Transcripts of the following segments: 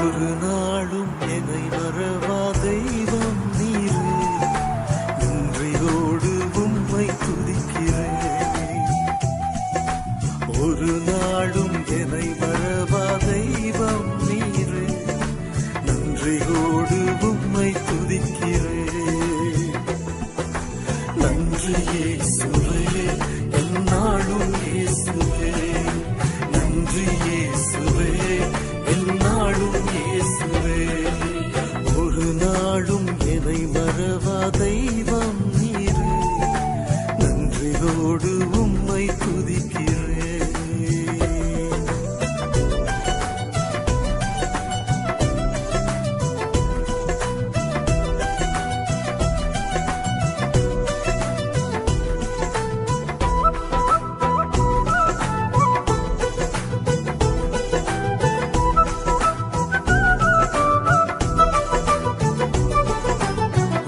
ஒரு நாளும் என்னை மறவா தெய்வம் நீரே, இன்றையோடு உம்மை துதிக்கிறேன். ஒரு நாளும் என்னை மறவா தெய்வம் நீரே, நன்றியோடு உம்மை துதிக்கிறேன். நன்றி இயேசுவே, எந்நாளும் இயேசுவே, நன்றி இயேசுவே, எந்நாளும் இயேசுவே. ஒரு நாளும் என்னை மறவா தெய்வம் நீரே, நன்றியோடு உம்மை துதிக்கிறேன்.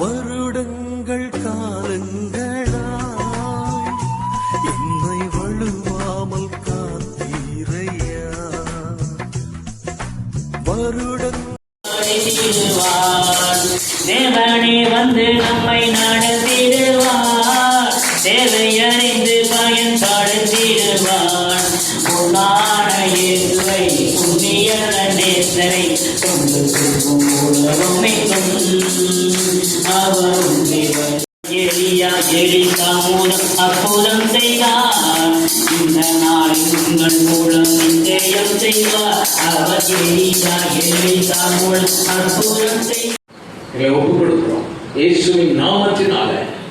வருடங்கள் காலங்களாய் என்னை வழுவாமல் காத்தீரையா. தேவனே வந்து நம்மை நடத்திடுவார், தேவை அறிந்து பயன் தாழ்த்திடுவார். பொன்னான இயேசுவை புண்ணிய நேசரை கொண்டு செல்லும் உலகமெங்கும் அவரும் தேவன். எலியா எலிசா மூலம் அற்புதம் செய்தார், இந்த நாளில் உங்கள் மூலம் நிச்சயம் செய்வார். அவர் எலியா எலிசா மூலம் அற்புதம் செய்தார். எங்களை ஒப்புக் கொடுக்கிறோம். இயேசுவின் நாமத்தினால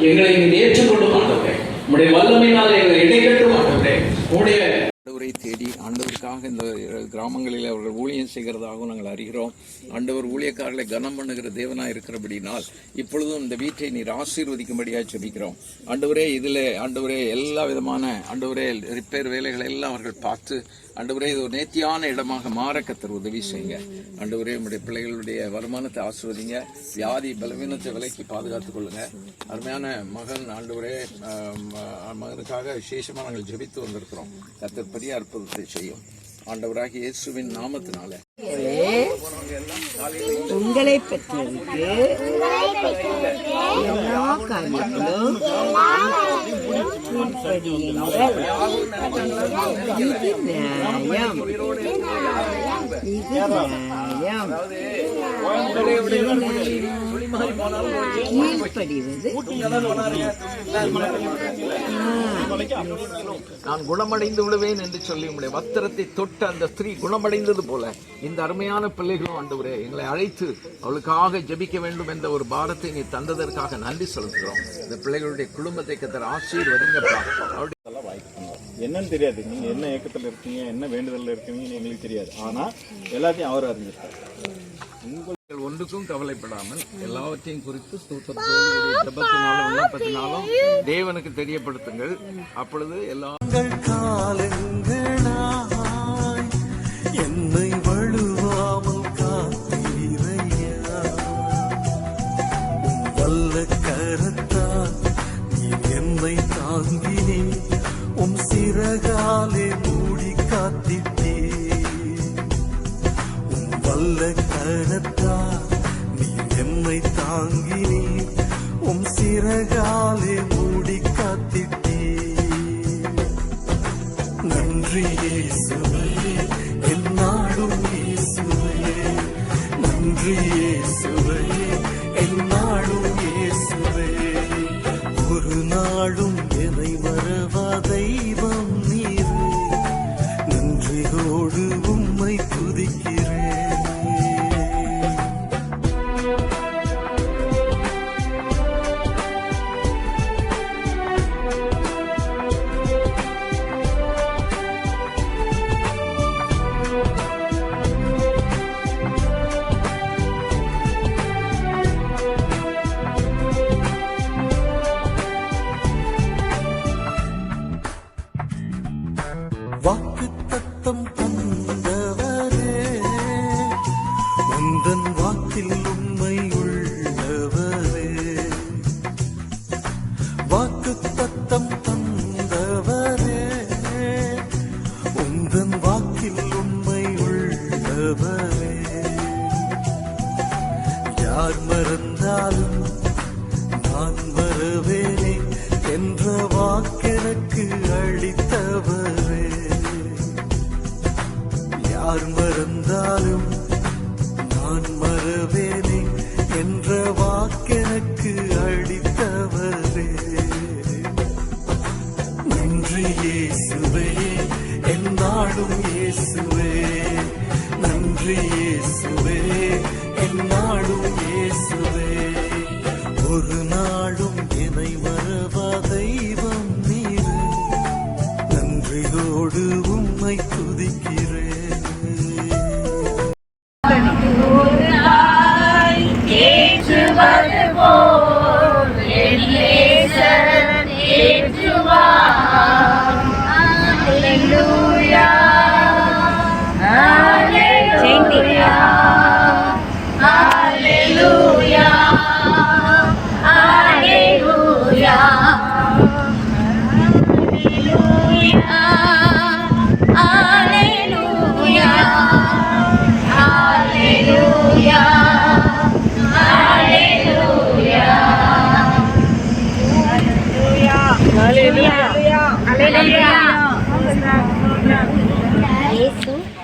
எங்களை ஏற்றுக்கொள்ள மாட்டோம். உங்களுடைய வல்லமையினால எங்களை இடைக்கட்ட மாட்டோம். உங்களுடைய ஆண்டவரை தேடி ஆண்டவருக்காக இந்த கிராமங்களில் அவர்கள் ஊழியம் செய்கிறதாகவும் நாங்கள் அறிகிறோம். ஆண்டவர் ஊழியக்காரர்களை கனம் பண்ணுகிற தேவனாக இருக்கிறபடினால் இப்பொழுதும் இந்த வீட்டை நீர் ஆசீர்வதிக்கும்படியாக ஜெபிக்கிறோம். ஆண்டவரே, இதில் ஆண்டவரே எல்லா விதமான ஆண்டவரே ரிப்பேர் வேலைகளை எல்லாம் அவர்கள் பார்த்து ஆண்டவரே இது ஒரு நேர்த்தியான இடமாக மாற கர்த்தர் உதவி செய்யுங்க. ஆண்டவரே, உங்களுடைய பிள்ளைகளுடைய வருமானத்தை ஆசீர்வதிங்க, வியாதி பலவீனத்தை விலைக்கு பாதுகாத்துக் கொள்ளுங்க. அருமையான மகன் ஆண்டவரே, மகனுக்காக விசேஷமாக நாங்கள் ஜெபித்து வந்திருக்கிறோம். கர்த்தர் பெரிய அற்புதத்தை செய்யும். ஆண்டவராகிய இயேசுவின் நாமத்தினால உங்களை பற்றியிருக்கு எல்லா காரியங்களும் இது நியாயம், இது நியாயம். நான் குணமடைந்து விடுவேன் என்று சொல்லி உங்களுடைய வஸ்திரத்தை தொட்ட அந்த ஸ்திரீ குணமடைந்தது போல இந்த அருமையான பிள்ளைகளும் ஆண்டவரே எங்களை அழைத்து அவளுக்காக ஜெபிக்க வேண்டும் என்ற ஒரு பாரத்தை நீ தந்ததற்காக நன்றி செலுத்துகிறோம். இந்த பிள்ளைகளுடைய குடும்பத்தை கர்த்தர் ஆசீர்வதிங்கப்பா. என்னன்னு தெரியாது, நீங்க என்ன ஏக்கத்துல இருக்கீங்க, என்ன வேண்டுதல்ல இருக்கீங்கன்னு எங்களுக்கு தெரியாது. ஆனா எல்லாத்தையும் அவர் அறிஞ்சிருக்காரு. நீங்கள் ஒன்றுக்கும் கவலைப்படாமல் எல்லாவற்றையும் குறித்து ஸ்தோத்திரத்தோடு ஜெபத்தினாலும் விண்ணப்பத்தினாலும் தேவனுக்கு தெரியப்படுத்துங்கள். அப்பொழுது எல்லா காலங்களாய் என்னை வழுவாமல் காத்தீரையா. உம் வல்ல கரத்தால் நீ என்னை தாங்கினே, உம் சிறகாலே மூடி காத்திட்டே. உம் வல்ல கரத்தால் நீ என்னை தாங்கினே, உம் சிறகாலே மூடி காத்திட்டே. நன்றி இயேசுவே, எந்நாளும் இயேசுவே, நன்றி இயேசுவே, எந்நாளும் இயேசுவே. ஒரு நாளும் என்னை மறவா தெய்வம் நீரே, நன்றியோடு உம்மை துதிக்கிறேன். வாக்குத்தத்தம் தந்தவரே, உந்தன் வாக்கில் உண்மை உள்ளவரே. வாக்குத்தத்தம் தந்தவரே, உந்தன் வாக்கில் உண்மை உள்ளவரே. யார் மறந்தாலும் நான் வருவேனே என்ற வாக்கெனக்கு அளித்தவரே. யார் மறந்தாலும் நான் மறவேனே என்ற வாக்கெனக்கு அளித்தவரே. நன்றி இயேசுவே, என்னாலும் இயேசுவே. நன்றி இயேசுவே, என்னாலும் இயேசுவே. ஒரு நாளும் என்னை மறவா தெய்வம் நீரே. நன்றியோடு உம்மை துதிக்கிறேன்.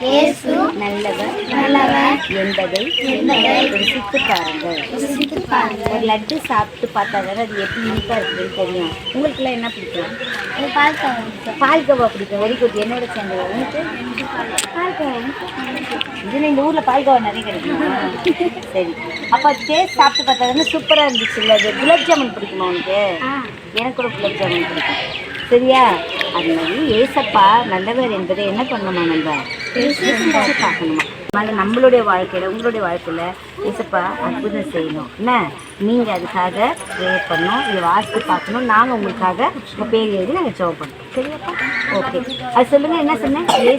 இயேசு நல்லவர் என்பதை ருசித்து பாருங்கள். ஒரு லட்டு சாப்பிட்டு பார்த்தா தானே அது எப்படி இனிப்பா இருக்குன்னு தெரியும். உங்களுக்குலாம் என்ன பிடிக்கும்? பால்கோவா பிடிக்கும். Very good. என்னோட சேர்ந்தது உனக்கு பால்கோவா. இது இந்த ஊரில் பால்கோவா நிறைய கிடைக்குமா? சரி, அப்போ டேஸ்ட் சாப்பிட்டு பார்த்தா தானே சூப்பராக இருந்துச்சு. இல்லை, அது குலாப் ஜாமுன் பிடிக்குமா உனக்கு? எனக்கு கூட குலாப் ஜாமுன் பிடிக்கும். சரியா? அது மாதிரி ஏசப்பா நல்லவர் என்பதை என்ன பண்ணணுமா, நம்ம பார்க்கணுமா. அது நம்மளுடைய வாழ்க்கையில், உங்களுடைய வாழ்க்கையில் ஏசப்பா அற்புதம் செய்யணும். என்ன நீங்கள் அதுக்காக ப்ரேயர் பண்ணணும், இதை வாசித்து பார்க்கணும். நாங்கள் உங்களுக்காக உங்கள் பேர் எழுதி நாங்கள் ஜெபம் பண்ணோம். சரியாப்பா? ஓகே, அது சொல்லுங்கள். என்ன சொன்னேன்? Very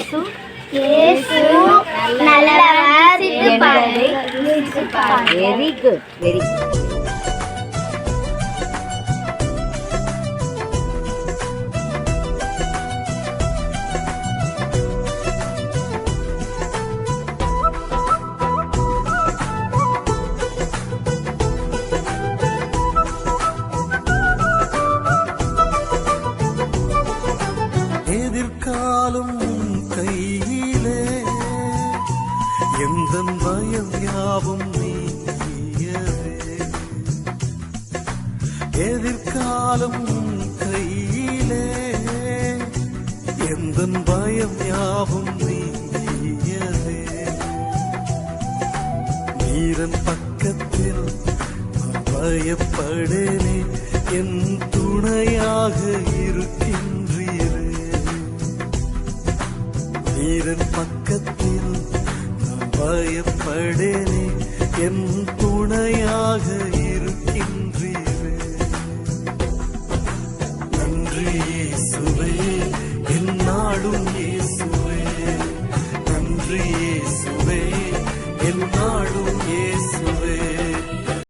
good, very good. எதிர்காலம் உன் கையிலே, எந்தன் பயம் யாவும் நீயவே. எதிர்காலம் உன் கையிலே, எந்தன் பயம் யாவும் நீயவே. நீரன் பக்கத்தில் நான் பயப்படேனே, என் துணையாக இருக்கின்றீரே. நீரன் பக்கத்தில் நான் பயப்படேனே, என் துணையாக இருக்கின்றீரே. நன்றி இயேசுவே, என்னாலும்